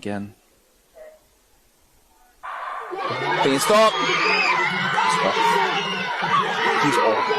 again. Can you stop? Stop. He's off.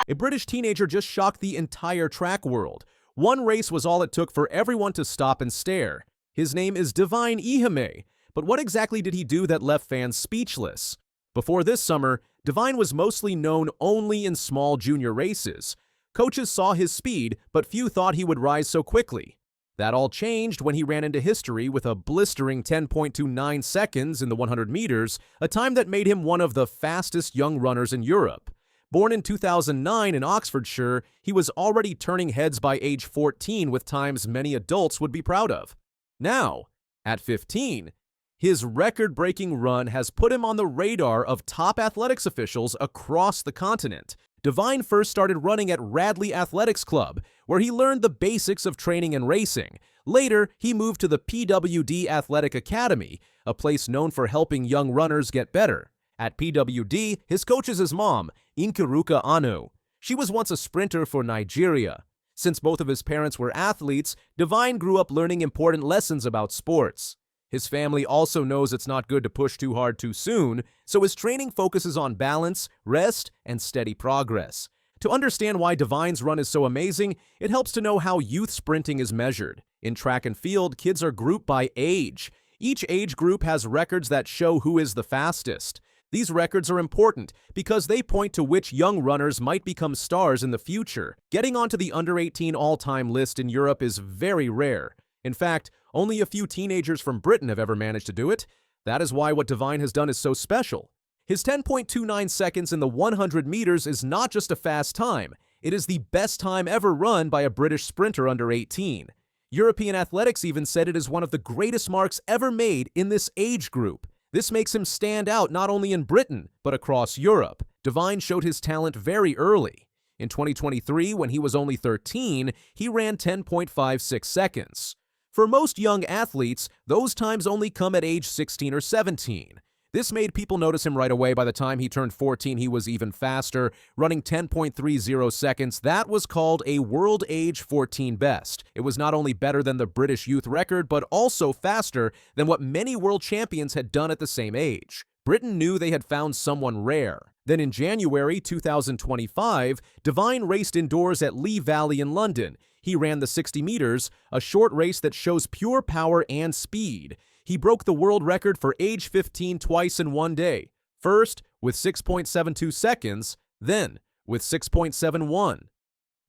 A British teenager just shocked the entire track world. One race was all it took for everyone to stop and stare. His name is Divine Iheme, but what exactly did he do that left fans speechless? Before this summer, Divine was mostly known only in small junior races. Coaches saw his speed, but few thought he would rise so quickly. That all changed when he ran into history with a blistering 10.29 seconds in the 100 meters, a time that made him one of the fastest young runners in Europe. Born in 2009 in Oxfordshire, he was already turning heads by age 14 with times many adults would be proud of. Now, at 15, his record-breaking run has put him on the radar of top athletics officials across the continent. Divine first started running at Radley Athletics Club, where he learned the basics of training and racing. Later, he moved to the PWD Athletic Academy, a place known for helping young runners get better. At PWD, his coach is his mom, Nkiruka Anu. She was once a sprinter for Nigeria. Since both of his parents were athletes, Divine grew up learning important lessons about sports. His family also knows it's not good to push too hard too soon, so his training focuses on balance, rest, and steady progress. To understand why Divine's run is so amazing, it helps to know how youth sprinting is measured. In track and field, kids are grouped by age. Each age group has records that show who is the fastest. These records are important because they point to which young runners might become stars in the future. Getting onto the under-18 all-time list in Europe is very rare. In fact, only a few teenagers from Britain have ever managed to do it. That is why what Divine has done is so special. His 10.29 seconds in the 100 meters is not just a fast time. It is the best time ever run by a British sprinter under 18. European Athletics even said it is one of the greatest marks ever made in this age group. This makes him stand out not only in Britain, but across Europe. Divine showed his talent very early. In 2023, when he was only 13, he ran 10.56 seconds. For most young athletes, those times only come at age 16 or 17. This made people notice him right away. By the time he turned 14, he was even faster, running 10.30 seconds. That was called a World Age 14 best. It was not only better than the British youth record, but also faster than what many world champions had done at the same age. Britain knew they had found someone rare. Then in January 2025, Divine raced indoors at Lee Valley in London. He ran the 60 meters, a short race that shows pure power and speed. He broke the world record for age 15 twice in one day. First with 6.72 seconds, then with 6.71.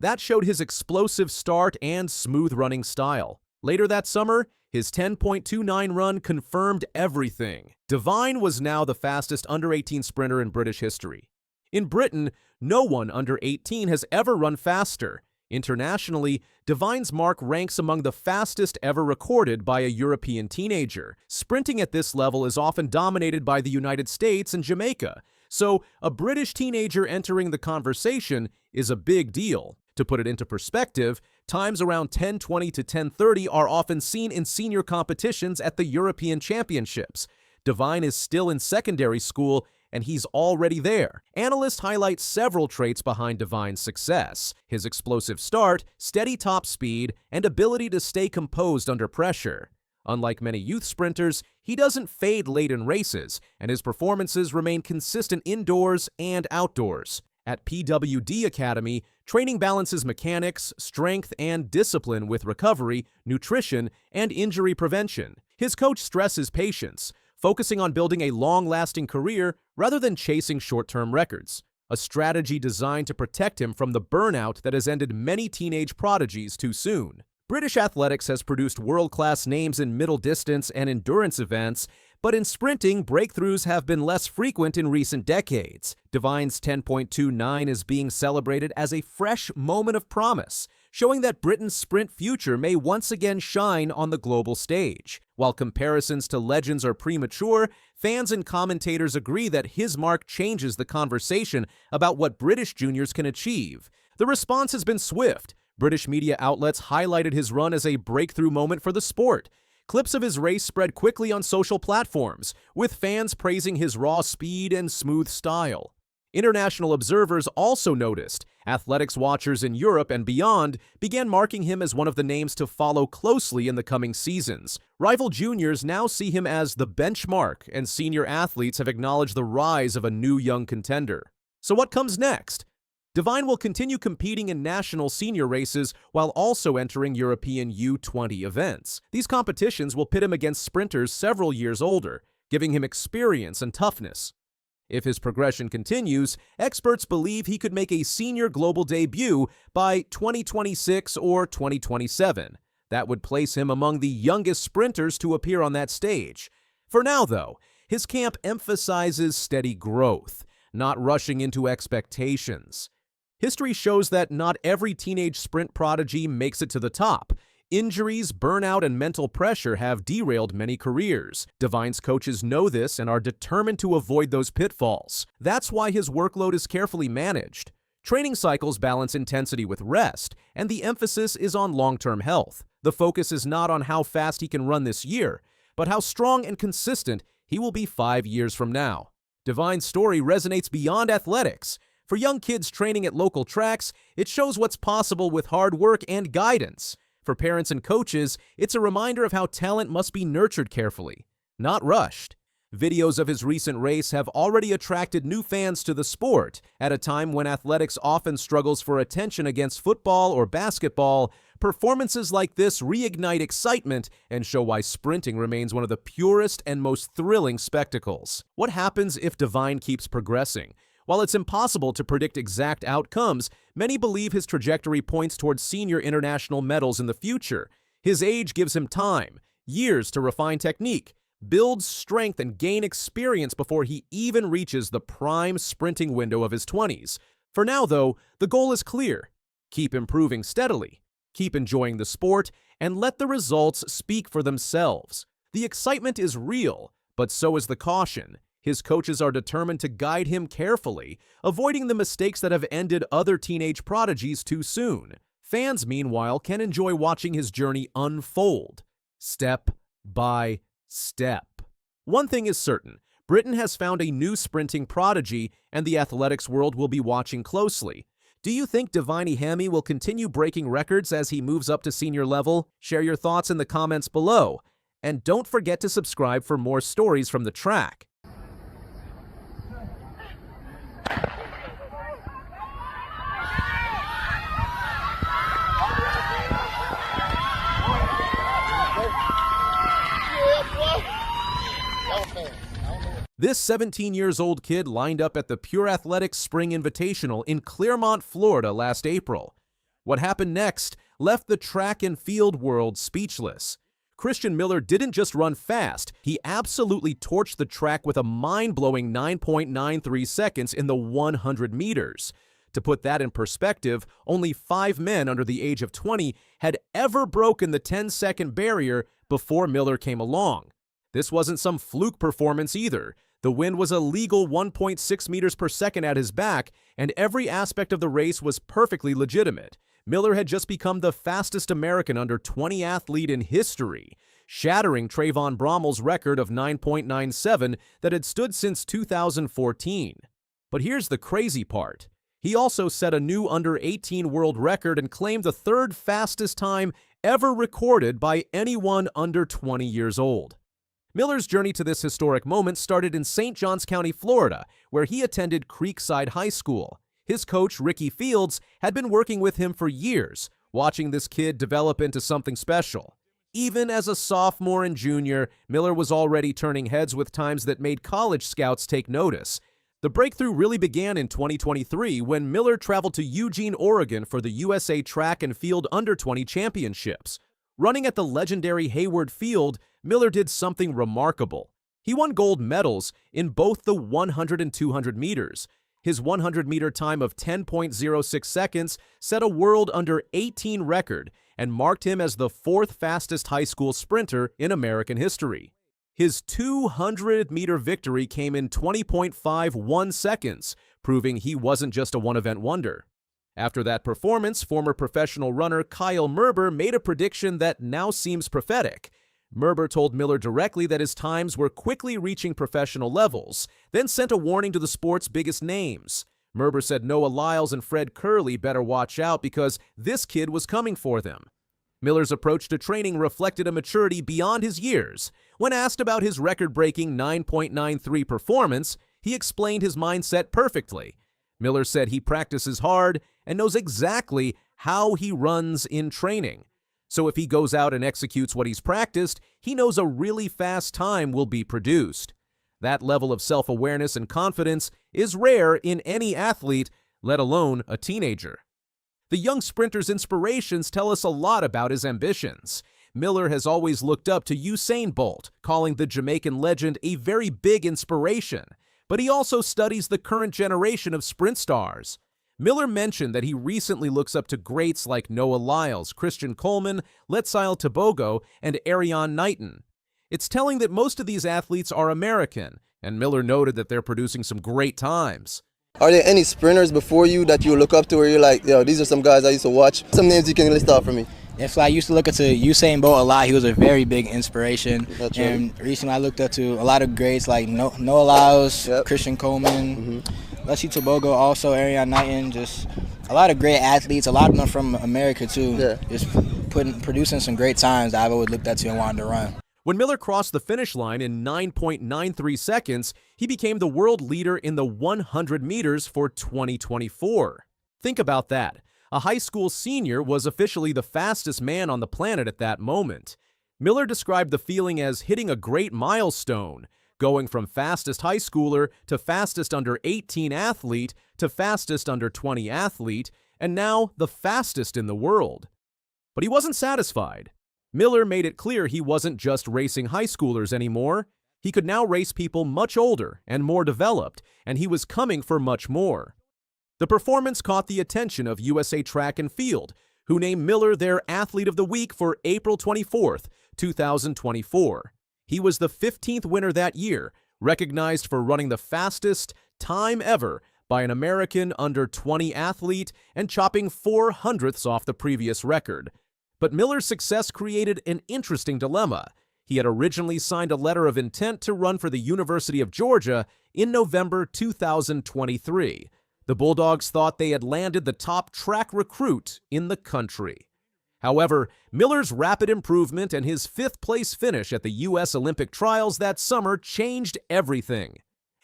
That showed his explosive start and smooth running style. Later that summer, his 10.29 run confirmed everything. Divine was now the fastest under-18 sprinter in British history. In Britain, no one under 18 has ever run faster. Internationally, Divine's mark ranks among the fastest ever recorded by a European teenager. Sprinting at this level is often dominated by the United States and Jamaica, so a British teenager entering the conversation is a big deal. To put it into perspective, times around 10:20 to 10:30 are often seen in senior competitions at the European Championships. Divine is still in secondary school, and he's already there. Analysts highlight several traits behind Divine's success: his explosive start, steady top speed, and ability to stay composed under pressure. Unlike many youth sprinters, he doesn't fade late in races, and his performances remain consistent indoors and outdoors. At PWD Academy, training balances mechanics, strength, and discipline with recovery, nutrition, and injury prevention. His coach stresses patience, focusing on building a long-lasting career rather than chasing short-term records, a strategy designed to protect him from the burnout that has ended many teenage prodigies too soon. British athletics has produced world-class names in middle distance and endurance events, but in sprinting, breakthroughs have been less frequent in recent decades. Divine's 10.29 is being celebrated as a fresh moment of promise, showing that Britain's sprint future may once again shine on the global stage. While comparisons to legends are premature, fans and commentators agree that his mark changes the conversation about what British juniors can achieve. The response has been swift. British media outlets highlighted his run as a breakthrough moment for the sport. Clips of his race spread quickly on social platforms, with fans praising his raw speed and smooth style. International observers also noticed. Athletics watchers in Europe and beyond began marking him as one of the names to follow closely in the coming seasons. Rival juniors now see him as the benchmark, and senior athletes have acknowledged the rise of a new young contender. So what comes next? Divine will continue competing in national senior races while also entering European U20 events. These competitions will pit him against sprinters several years older, giving him experience and toughness. If his progression continues, experts believe he could make a senior global debut by 2026 or 2027. That would place him among the youngest sprinters to appear on that stage. For now, though, his camp emphasizes steady growth, not rushing into expectations. History shows that not every teenage sprint prodigy makes it to the top. Injuries, burnout, and mental pressure have derailed many careers. Divine's coaches know this and are determined to avoid those pitfalls. That's why his workload is carefully managed. Training cycles balance intensity with rest, and the emphasis is on long-term health. The focus is not on how fast he can run this year, but how strong and consistent he will be 5 years from now. Divine's story resonates beyond athletics. For young kids training at local tracks, it shows what's possible with hard work and guidance. For parents and coaches, it's a reminder of how talent must be nurtured carefully, not rushed. Videos of his recent race have already attracted new fans to the sport. At a time when athletics often struggles for attention against football or basketball, performances like this reignite excitement and show why sprinting remains one of the purest and most thrilling spectacles. What happens if Divine keeps progressing? While it's impossible to predict exact outcomes, many believe his trajectory points towards senior international medals in the future. His age gives him time, years to refine technique, build strength, and gain experience before he even reaches the prime sprinting window of his 20s. For now, though, the goal is clear. Keep improving steadily, keep enjoying the sport, and let the results speak for themselves. The excitement is real, but so is the caution. His coaches are determined to guide him carefully, avoiding the mistakes that have ended other teenage prodigies too soon. Fans, meanwhile, can enjoy watching his journey unfold, step by step. One thing is certain, Britain has found a new sprinting prodigy, and the athletics world will be watching closely. Do you think Divine Iheme will continue breaking records as he moves up to senior level? Share your thoughts in the comments below. And don't forget to subscribe for more stories from the track. This 17-year-old kid lined up at the Pure Athletics Spring Invitational in Clermont, Florida last April. What happened next left the track and field world speechless. Christian Miller didn't just run fast, he absolutely torched the track with a mind-blowing 9.93 seconds in the 100 meters. To put that in perspective, only 5 men under the age of 20 had ever broken the 10-second barrier before Miller came along. This wasn't some fluke performance either. The wind was a legal 1.6 meters per second at his back, and every aspect of the race was perfectly legitimate. Miller had just become the fastest American under 20 athlete in history, shattering Trayvon Bromell's record of 9.97 that had stood since 2014. But here's the crazy part. He also set a new under-18 world record and claimed the 3rd fastest time ever recorded by anyone under 20 years old. Miller's journey to this historic moment started in St. Johns County, Florida, where he attended Creekside High School. His coach, Ricky Fields, had been working with him for years, watching this kid develop into something special. Even as a sophomore and junior, Miller was already turning heads with times that made college scouts take notice. The breakthrough really began in 2023 when Miller traveled to Eugene, Oregon for the USA Track and Field Under-20 Championships. Running at the legendary Hayward Field, Miller did something remarkable. He won gold medals in both the 100 and 200 meters. His 100-meter time of 10.06 seconds set a world under-18 record and marked him as the 4th fastest high school sprinter in American history. His 200-meter victory came in 20.51 seconds, proving he wasn't just a one-event wonder. After that performance, former professional runner Kyle Merber made a prediction that now seems prophetic. Merber told Miller directly that his times were quickly reaching professional levels, then sent a warning to the sport's biggest names. Merber said Noah Lyles and Fred Curley better watch out because this kid was coming for them. Miller's approach to training reflected a maturity beyond his years. When asked about his record-breaking 9.93 performance, he explained his mindset perfectly. Miller said he practices hard and knows exactly how he runs in training. So if he goes out and executes what he's practiced, he knows a really fast time will be produced. That level of self-awareness and confidence is rare in any athlete, let alone a teenager. The young sprinter's inspirations tell us a lot about his ambitions. Miller has always looked up to Usain Bolt, calling the Jamaican legend a very big inspiration, but he also studies the current generation of sprint stars. Miller mentioned that he recently looks up to greats like Noah Lyles, Christian Coleman, Letsile Tebogo, and Ariane Knighton. It's telling that most of these athletes are American, and Miller noted that they're producing some great times. Are there any sprinters before you that you look up to where you're like, yo, these are some guys I used to watch? Some names you can list out for me. If I used to look up to Usain Bolt a lot, he was a very big inspiration. That's and right. recently I looked up to a lot of greats like Noah Lyles, Yep. Christian Coleman, Letsile Tebogo, also Ariane Knighton, just a lot of great athletes, a lot of them from America too. Yeah. Just producing some great times that I've always looked up to and wanted to run. When Miller crossed the finish line in 9.93 seconds, he became the world leader in the 100 meters for 2024. Think about that. A high school senior was officially the fastest man on the planet at that moment. Miller described the feeling as hitting a great milestone, going from fastest high schooler to fastest under 18 athlete to fastest under 20 athlete, and now the fastest in the world. But he wasn't satisfied. Miller made it clear he wasn't just racing high schoolers anymore. He could now race people much older and more developed, and he was coming for much more. The performance caught the attention of USA Track and Field, who named Miller their Athlete of the Week for April 24th, 2024. He was the 15th winner that year, recognized for running the fastest time ever by an American under 20 athlete and chopping 4/100ths off the previous record. But Miller's success created an interesting dilemma. He had originally signed a letter of intent to run for the University of Georgia in November 2023. The Bulldogs thought they had landed the top track recruit in the country. However, Miller's rapid improvement and his fifth-place finish at the U.S. Olympic trials that summer changed everything.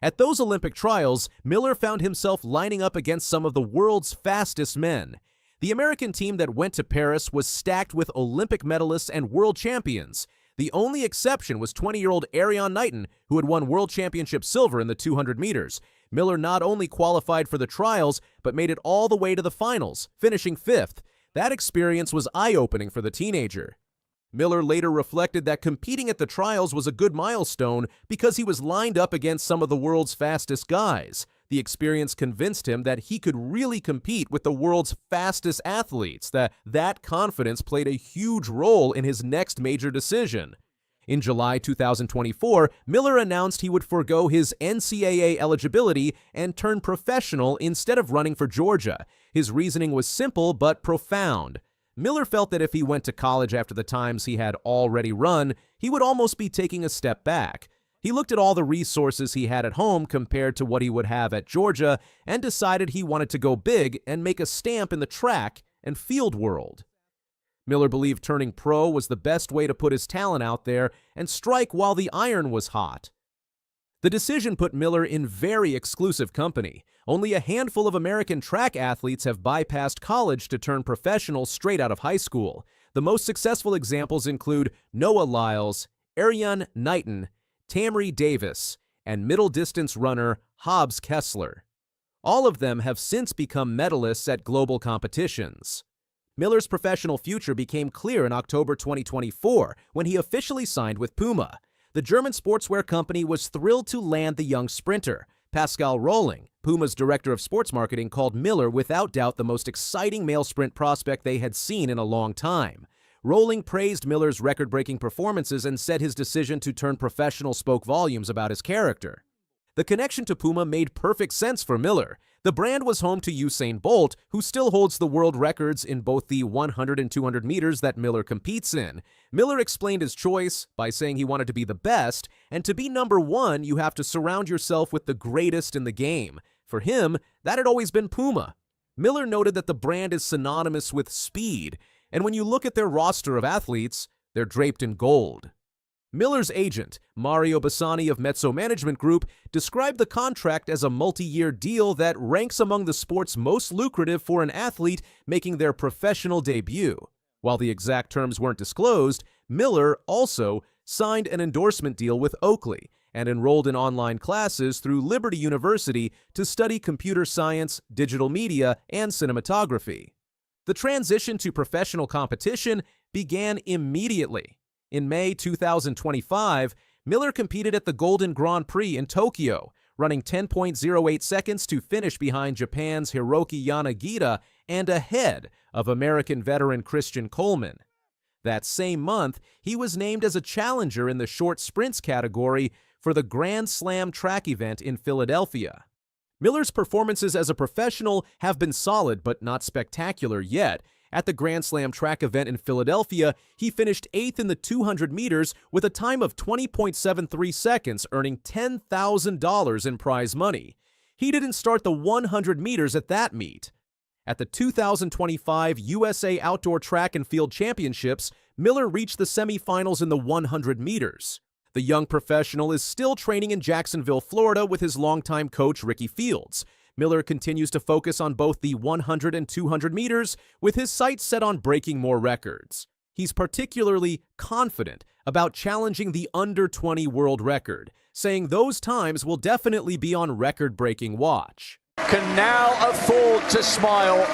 At those Olympic trials, Miller found himself lining up against some of the world's fastest men. The American team that went to Paris was stacked with Olympic medalists and world champions. The only exception was 20-year-old Ariane Knighton, who had won world championship silver in the 200 meters. Miller not only qualified for the trials, but made it all the way to the finals, finishing fifth. That experience was eye-opening for the teenager. Miller later reflected that competing at the trials was a good milestone because he was lined up against some of the world's fastest guys. The experience convinced him that he could really compete with the world's fastest athletes, that confidence played a huge role in his next major decision. In July 2024, Miller announced he would forego his NCAA eligibility and turn professional instead of running for Georgia. His reasoning was simple but profound. Miller felt that if he went to college after the times he had already run, he would almost be taking a step back. He looked at all the resources he had at home compared to what he would have at Georgia and decided he wanted to go big and make a stamp in the track and field world. Miller believed turning pro was the best way to put his talent out there and strike while the iron was hot. The decision put Miller in very exclusive company. Only a handful of American track athletes have bypassed college to turn professional straight out of high school. The most successful examples include Noah Lyles, Ariane Knighton, Tamri Davis, and middle-distance runner Hobbs Kessler. All of them have since become medalists at global competitions. Miller's professional future became clear in October 2024 when he officially signed with Puma. The German sportswear company was thrilled to land the young sprinter. Pascal Rolling, Puma's director of sports marketing, called Miller without doubt the most exciting male sprint prospect they had seen in a long time. Rolling praised Miller's record-breaking performances and said his decision to turn professional spoke volumes about his character. The connection to Puma made perfect sense for Miller. The brand was home to Usain Bolt, who still holds the world records in both the 100 and 200 meters that Miller competes in. Miller explained his choice by saying he wanted to be the best, and to be number one, you have to surround yourself with the greatest in the game. For him, that had always been Puma. Miller noted that the brand is synonymous with speed, and when you look at their roster of athletes, they're draped in gold. Miller's agent, Mario Bassani of Mezzo Management Group, described the contract as a multi-year deal that ranks among the sport's most lucrative for an athlete making their professional debut. While the exact terms weren't disclosed, Miller also signed an endorsement deal with Oakley and enrolled in online classes through Liberty University to study computer science, digital media, and cinematography. The transition to professional competition began immediately. In May 2025, Miller competed at the Golden Grand Prix in Tokyo, running 10.08 seconds to finish behind Japan's Hiroki Yanagita and ahead of American veteran Christian Coleman. That same month, he was named as a challenger in the short sprints category for the Grand Slam track event in Philadelphia. Miller's performances as a professional have been solid but not spectacular yet. At the Grand Slam track event in Philadelphia, he finished 8th in the 200 meters with a time of 20.73 seconds, earning $10,000 in prize money. He didn't start the 100 meters at that meet. At the 2025 USA Outdoor Track and Field Championships, Miller reached the semifinals in the 100 meters. The young professional is still training in Jacksonville, Florida with his longtime coach Ricky Fields. Miller continues to focus on both the 100 and 200 meters, with his sights set on breaking more records. He's particularly confident about challenging the under-20 world record, saying those times will definitely be on record-breaking watch. Can now afford to smile.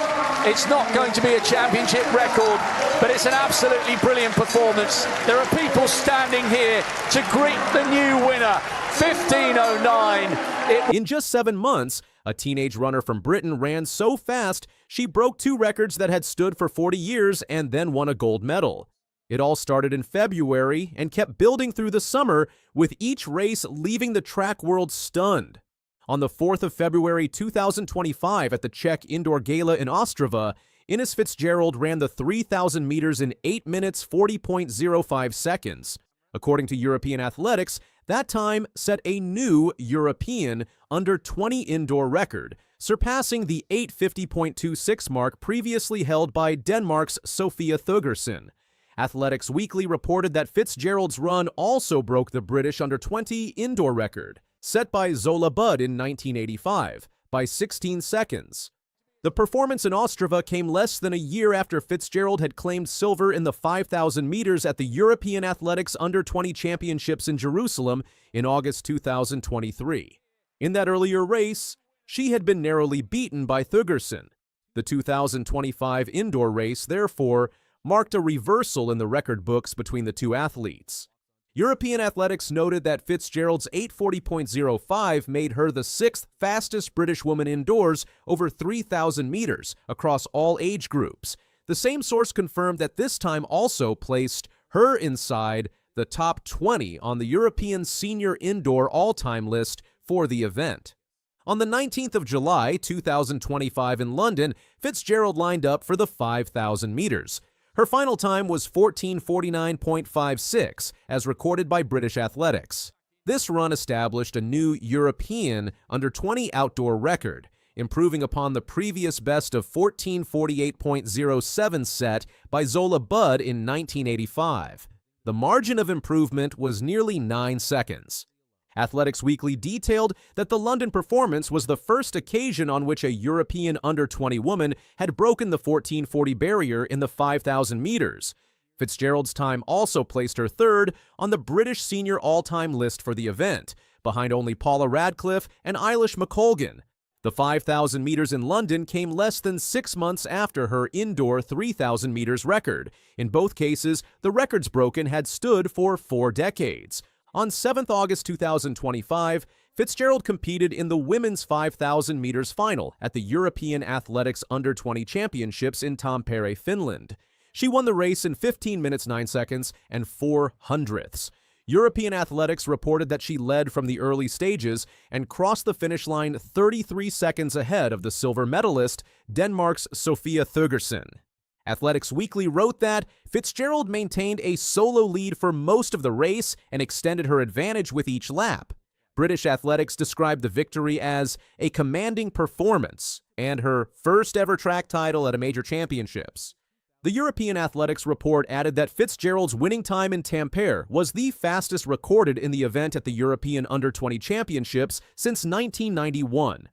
It's not going to be a championship record, but it's an absolutely brilliant performance. There are people standing here to greet the new winner, 15:09. In just 7 months, a teenage runner from Britain ran so fast she broke 2 records that had stood for 40 years and then won a gold medal. It all started in February and kept building through the summer, with each race leaving the track world stunned. On the 4th of February 2025 at the Czech Indoor Gala in Ostrava, Ines Fitzgerald ran the 3,000 meters in 8 minutes 40.05 seconds. According to European Athletics, that time set a new European under-20 indoor record, surpassing the 8:50.26 mark previously held by Denmark's Sofia Thøgersen. Athletics Weekly reported that Fitzgerald's run also broke the British under-20 indoor record, set by Zola Budd in 1985, by 16 seconds. The performance in Ostrava came less than a year after Fitzgerald had claimed silver in the 5,000 meters at the European Athletics Under-20 Championships in Jerusalem in August 2023. In that earlier race, she had been narrowly beaten by Thøgersen. The 2025 indoor race, therefore, marked a reversal in the record books between the two athletes. European Athletics noted that Fitzgerald's 8:40.05 made her the 6th fastest British woman indoors over 3,000 meters across all age groups. The same source confirmed that this time also placed her inside the top 20 on the European Senior Indoor all-time list for the event. On the 19th of July, 2025 in London, Fitzgerald lined up for the 5,000 meters. Her final time was 14:49.56, as recorded by British Athletics. This run established a new European under-20 outdoor record, improving upon the previous best of 14:48.07 set by Zola Budd in 1985. The margin of improvement was nearly 9 seconds. Athletics Weekly detailed that the London performance was the first occasion on which a European under-20 woman had broken the 14:40 barrier in the 5,000 meters. Fitzgerald's time also placed her third on the British senior all-time list for the event, behind only Paula Radcliffe and Eilish McColgan. The 5,000 meters in London came less than 6 months after her indoor 3,000 meters record. In both cases, the records broken had stood for 4 decades. On 7th August 2025, Fitzgerald competed in the women's 5,000 meters final at the European Athletics Under-20 Championships in Tampere, Finland. She won the race in 15 minutes 9 seconds and 4 hundredths. European Athletics reported that she led from the early stages and crossed the finish line 33 seconds ahead of the silver medalist, Denmark's Sofia Thøgersen. Athletics Weekly wrote that Fitzgerald maintained a solo lead for most of the race and extended her advantage with each lap. British Athletics described the victory as a commanding performance and her first ever track title at a major championships. The European Athletics report added that Fitzgerald's winning time in Tampere was the fastest recorded in the event at the European Under-20 Championships since 1991,